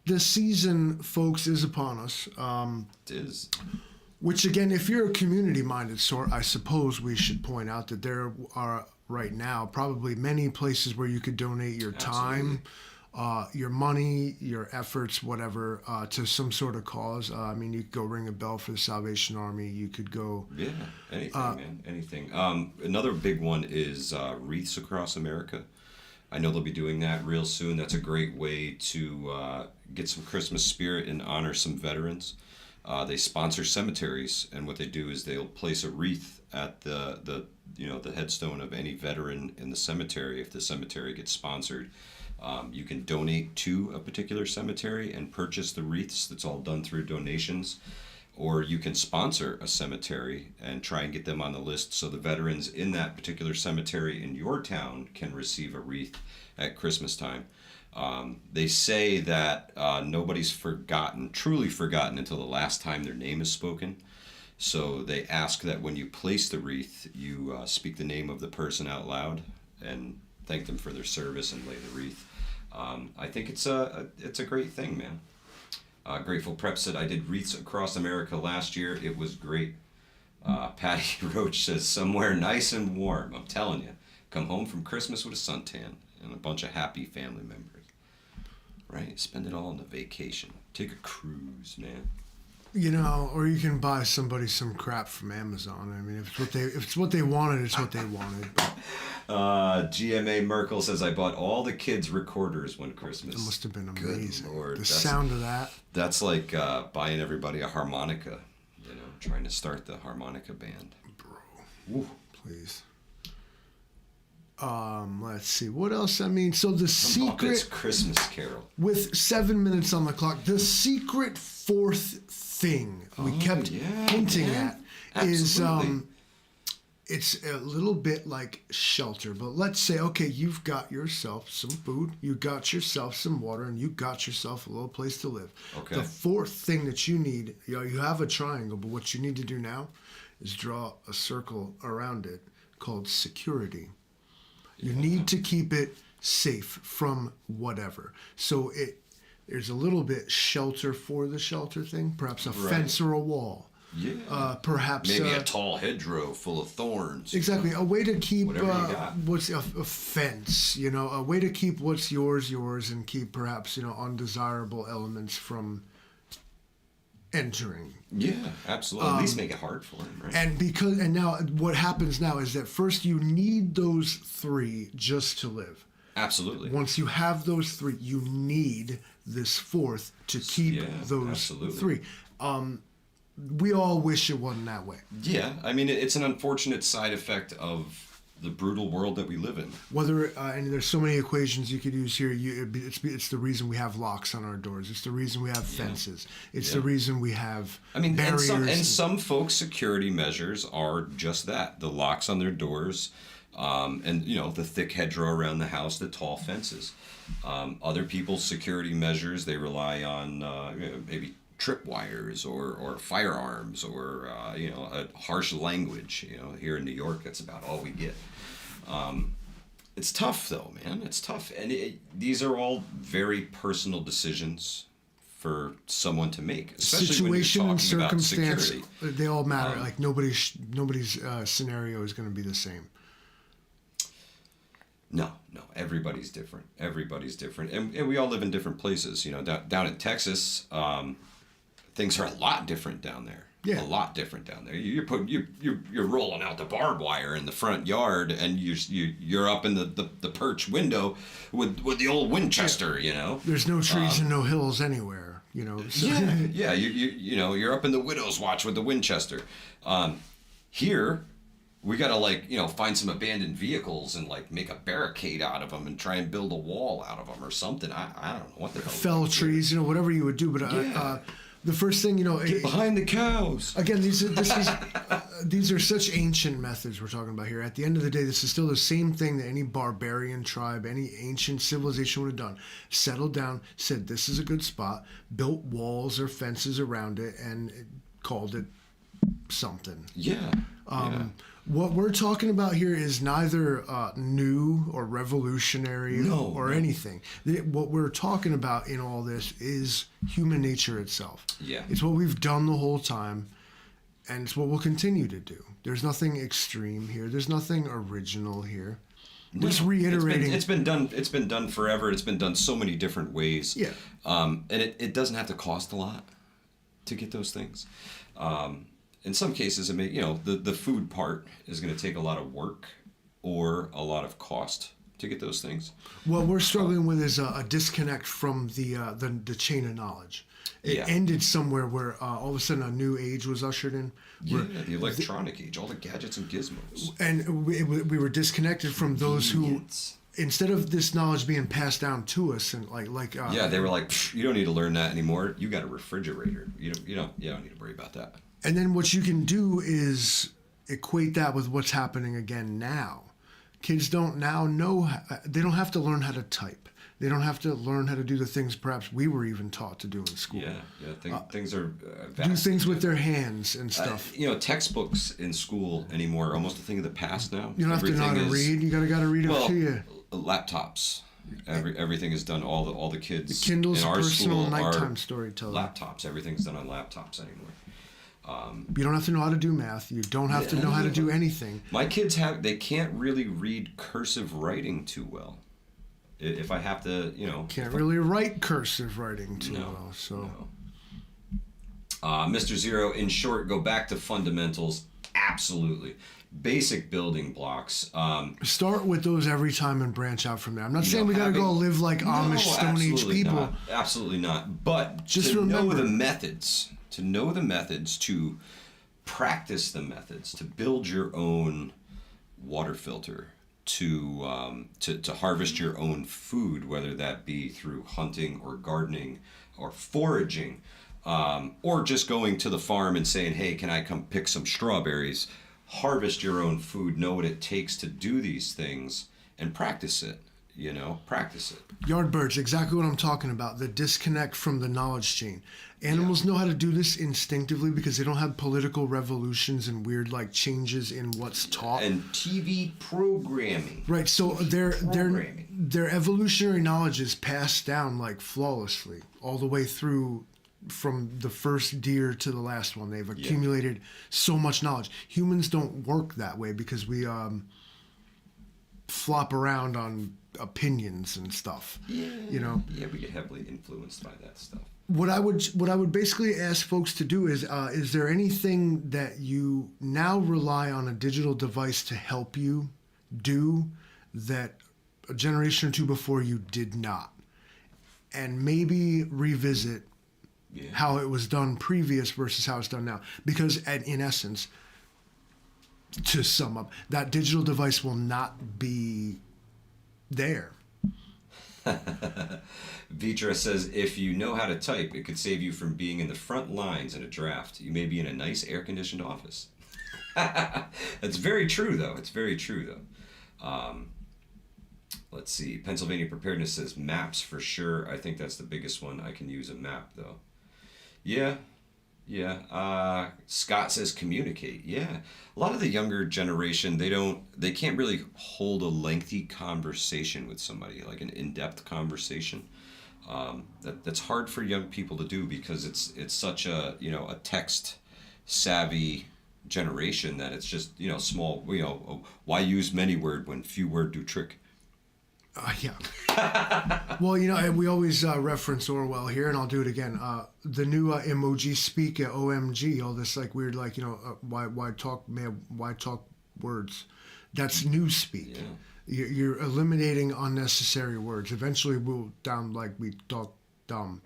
The season, folks, is upon us. It is. Which, again, if you're a community-minded sort, I suppose we should point out that there are, right now, probably many places where you could donate your time, your money, your efforts, whatever, to some sort of cause. I mean, you could go ring a bell for the Salvation Army. You could go... Yeah, anything, man, anything. Another big one is Wreaths Across America. I know they'll be doing that real soon. That's a great way to get some Christmas spirit and honor some veterans. They sponsor cemeteries, and what they do is they'll place a wreath at the headstone of any veteran in the cemetery. If the cemetery gets sponsored, you can donate to a particular cemetery and purchase the wreaths. That's all done through donations. Or you can sponsor a cemetery and try and get them on the list so the veterans in that particular cemetery in your town can receive a wreath at Christmas time. They say that nobody's truly forgotten until the last time their name is spoken. So they ask that when you place the wreath, you speak the name of the person out loud and thank them for their service and lay the wreath. I think it's a great thing, man. Grateful Prep said, I did Wreaths Across America last year. It was great. Patty Roach says, somewhere nice and warm. I'm telling you. Come home from Christmas with a suntan and a bunch of happy family members. Right? Spend it all on the vacation. Take a cruise, man. Or you can buy somebody some crap from Amazon. I mean, if it's what they wanted, it's what they wanted. GMA Merkel says, I bought all the kids' recorders one Christmas. That must have been amazing. Good Lord. The sound of that. That's like buying everybody a harmonica, trying to start the harmonica band. Bro. Ooh. Please. Let's see. What else? I mean, so the secret... Christmas Carol. With 7 minutes on the clock, the secret fourth thing we kept hinting at is it's a little bit like shelter. But let's say, okay, you've got yourself some food, you got yourself some water, and you got yourself a little place to live. Okay. The fourth thing that you need, you have a triangle, but what you need to do now is draw a circle around it called security. You need to keep it safe from whatever. So there's a little bit shelter for the shelter thing, perhaps a fence or a wall. Yeah. Perhaps maybe a tall hedgerow full of thorns. Exactly. A way to keep what's a fence, a way to keep what's yours and keep perhaps, undesirable elements from entering. Yeah, absolutely. At least make it hard for him, right? And now what happens now is that first you need those three just to live. Absolutely. Once you have those three, you need this fourth to keep those three. We all wish it wasn't that way. Yeah, I mean, it's an unfortunate side effect of the brutal world that we live in. Whether and there's so many equations you could use here. It's the reason we have locks on our doors. It's the reason we have fences. It's the reason we have barriers. And some folks' security measures are just that: the locks on their doors, And the thick hedgerow around the house, the tall fences. Other people's security measures, they rely on maybe tripwires or firearms or a harsh language. Here in New York, that's about all we get. It's tough though, man. It's tough, and these are all very personal decisions for someone to make, especially situation when you're and talking about circumstance. security. They all matter. Like nobody's scenario is going to be the same. No, everybody's different. Everybody's different, and we all live in different places. Down in Texas, things are a lot different down there. Yeah. A lot different down there. You're rolling out the barbed wire in the front yard, and you're up in the perch window with the old Winchester. There's no trees and no hills anywhere. So. Yeah. You're up in the widow's watch with the Winchester. Here, we gotta find some abandoned vehicles and make a barricade out of them and try and build a wall out of them or something. I don't know what the hell. Fell trees, whatever you would do, but the first thing, get behind the cows. Again, these are such ancient methods we're talking about here. At the end of the day, this is still the same thing that any barbarian tribe, any ancient civilization would have done. Settled down, said this is a good spot, built walls or fences around it, and called it something. Yeah. What we're talking about here is neither new or revolutionary or anything. What we're talking about in all this is human nature itself. Yeah. It's what we've done the whole time, and it's what we'll continue to do. There's nothing extreme here. There's nothing original here. Just reiterating. It's been done. It's been done forever. It's been done so many different ways. Yeah. And it doesn't have to cost a lot to get those things. In some cases, the food part is going to take a lot of work or a lot of cost to get those things. What we're struggling with is a disconnect from the chain of knowledge. It ended somewhere where all of a sudden a new age was ushered in. The electronic age, all the gadgets and gizmos. And we were disconnected from those who, instead of this knowledge being passed down to us, and they were like, you don't need to learn that anymore. You got a refrigerator. You don't need to worry about that. And then what you can do is equate that with what's happening again now. Kids don't now know, they don't have to learn how to type. They don't have to learn how to do the things perhaps we were even taught to do in school. Things are do things with their hands and stuff. Textbooks in school anymore are almost a thing of the past now. You don't have to know how to read. You gotta read it to you. Laptops. Everything is done. All the kids the Kindle's in our personal school nighttime are storytelling. laptops. Everything's done on laptops anymore. You don't have to know how to do math. You don't have to know how to do anything. My kids they can't really read cursive writing too well. If I have to, Can't really write cursive writing too well. So. No. Mr. Zero, in short, go back to fundamentals. Absolutely. Basic building blocks. Start with those every time and branch out from there. I'm not saying we got to go live like Amish Stone Age people. Not. Absolutely not. But just to remember know the methods. To know the methods, to practice the methods, to build your own water filter, to harvest your own food, whether that be through hunting or gardening or foraging, or just going to the farm and saying, hey, can I come pick some strawberries? Harvest your own food, know what it takes to do these things, and practice it. Practice it. Yardbirds, exactly what I'm talking about. The disconnect from the knowledge chain. Animals know how to do this instinctively because they don't have political revolutions and weird changes in what's taught. And TV programming. Right, so their evolutionary knowledge is passed down flawlessly all the way through from the first deer to the last one. They've accumulated so much knowledge. Humans don't work that way because we flop around on opinions and stuff. Yeah, we get heavily influenced by that stuff. What I would basically ask folks to do is there anything that you now rely on a digital device to help you do that a generation or two before you did not? And maybe revisit how it was done previous versus how it's done now. Because in essence, to sum up, that digital device will not be there. Vitra says, if you know how to type, it could save you from being in the front lines in a draft. You may be in a nice air-conditioned office. That's very true, though. It's very true, Let's see. Pennsylvania Preparedness says maps for sure. I think that's the biggest one. I can use a map though. Yeah. Yeah. Scott says communicate. Yeah. A lot of the younger generation, they can't really hold a lengthy conversation with somebody, like an in-depth conversation. That's hard for young people to do because it's such a text savvy generation that it's just small. Why use many word when few word do trick. Yeah. Well, we always reference Orwell here, and I'll do it again. The new emoji speak at OMG, all this like weird, like why talk, man? Why talk words? That's newspeak. Yeah. You're eliminating unnecessary words. Eventually, we'll down like we talk dumb,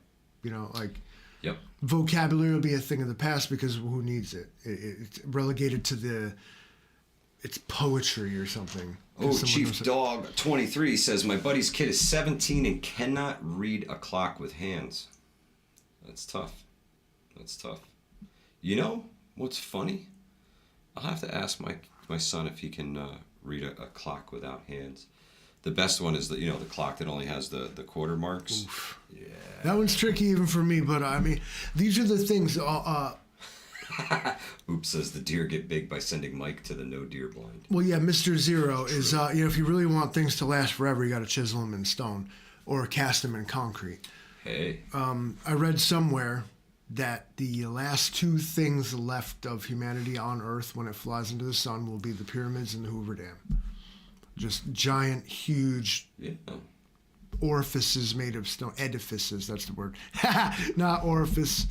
like. Yep. Vocabulary will be a thing of the past because who needs it? It's relegated to it's poetry or something. Oh, Chief Dog 23 says my buddy's kid is 17 and cannot read a clock with hands. That's tough. You know what's funny? I'll have to ask my son if he can read a clock without hands. The best one is the clock that only has the quarter marks. Oof. Yeah. That one's tricky even for me, but I mean, these are the things. Oops, says the deer get big by sending Mike to the no deer blind. Well, yeah, Mr. Zero is, if you really want things to last forever, you got to chisel them in stone or cast them in concrete. Hey. I read somewhere that the last two things left of humanity on Earth when it flies into the sun will be the pyramids and the Hoover Dam. Just giant, huge orifices made of stone. Edifices, that's the word. Not orifice.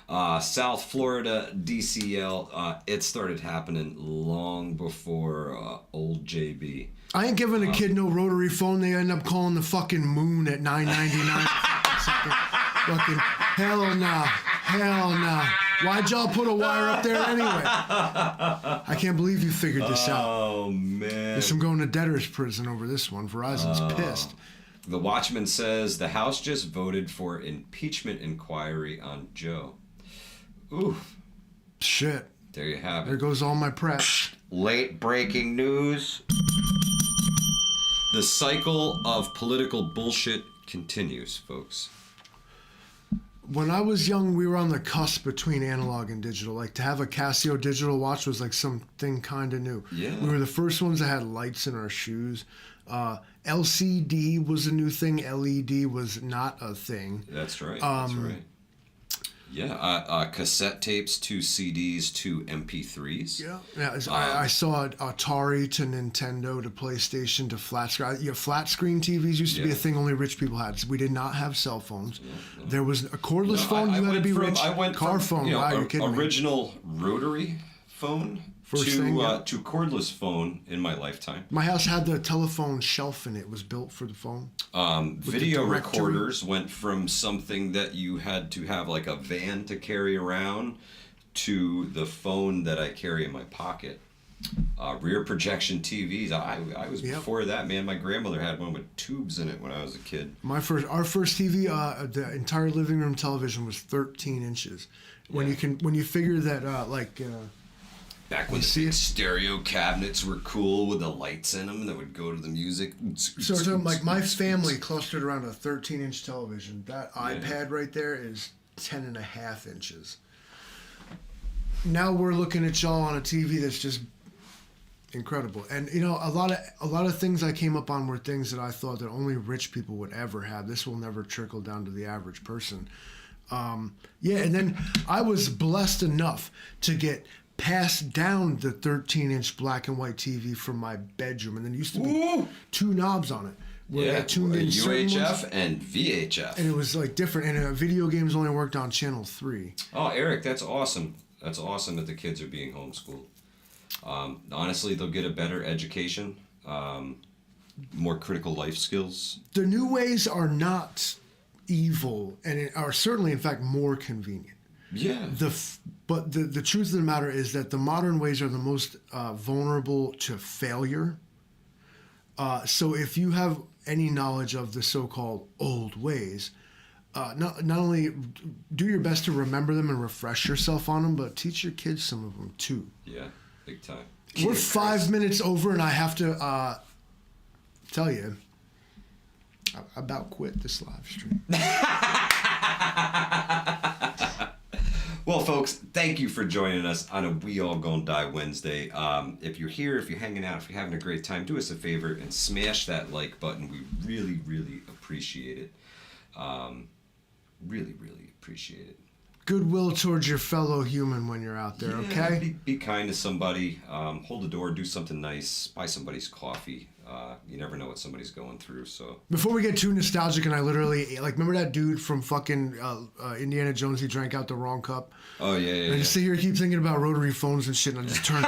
South Florida, DCL, it started happening long before old JB. I ain't giving a kid no rotary phone. They end up calling the fucking moon at $9.99. Fucking hell nah. Why'd y'all put a wire up there anyway? I can't believe you figured this out. Oh, man. Guess I'm going to debtor's prison over this one. Verizon's pissed. The Watchman says the House just voted for impeachment inquiry on Joe. Oof. Shit. There you have it. There goes all my prep. Late breaking news. The cycle of political bullshit continues, folks. When I was young, we were on the cusp between analog and digital. Like, to have a Casio digital watch was like something kind of new. Yeah. We were the first ones that had lights in our shoes. LCD was a new thing. LED was not a thing. That's right. That's right. Yeah. Cassette tapes to CDs to MP3s. Yeah. I saw Atari to Nintendo to PlayStation to flat screen. Flat screen TVs used to be a thing only rich people had. We did not have cell phones. No. There was a cordless phone. You had to be rich. I went car from, phone. Wow, you're kidding me. Original rotary phone to cordless phone in my lifetime. My house had the telephone shelf in it. It was built for the phone. Video recorders went from something that you had to have like a van to carry around to the phone that I carry in my pocket. Rear projection TVs. I was before that, man. My grandmother had one with tubes in it when I was a kid. Our first TV, the entire living room television was 13 inches. When you figure that back when the big stereo cabinets were cool with the lights in them that would go to the music. So like my family clustered around a 13-inch television. That iPad right there is 10 and a half inches. Now we're looking at y'all on a TV that's just incredible. And a lot of things I came up on were things that I thought that only rich people would ever have. This will never trickle down to the average person. And then I was blessed enough to get passed down the 13-inch black and white TV from my bedroom, and then there used to be two knobs on it. Where I tuned in UHF and VHF. And it was like different, and video games only worked on channel 3. Oh, Eric, that's awesome. That's awesome that the kids are being homeschooled. Honestly, they'll get a better education, more critical life skills. The new ways are not evil, and are certainly, in fact, more convenient. Yeah. But the truth of the matter is that the modern ways are the most vulnerable to failure. So if you have any knowledge of the so-called old ways, not only do your best to remember them and refresh yourself on them, but teach your kids some of them too. Yeah, big time. We're 5 minutes over, and I have to tell you, I about quit this live stream. Well, folks, thank you for joining us on a We All Gonna Die Wednesday. If you're here, if you're hanging out, if you're having a great time, do us a favor and smash that like button. We really, really appreciate it. Really, really appreciate it. Goodwill towards your fellow human when you're out there, okay? Be kind to somebody. Hold the door. Do something nice. Buy somebody's coffee. You never know what somebody's going through. So before we get too nostalgic, and I literally remember that dude from fucking Indiana Jones. He drank out the wrong cup. Oh yeah. I just sit here, keep thinking about rotary phones and shit, and I just turn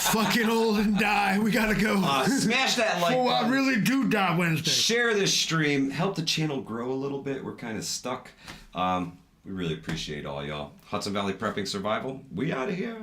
fucking old and die. We gotta go. Smash that like button. I really do die Wednesday. Share this stream. Help the channel grow a little bit. We're kind of stuck. We really appreciate all y'all. Hudson Valley Prepping Survival. We out of here.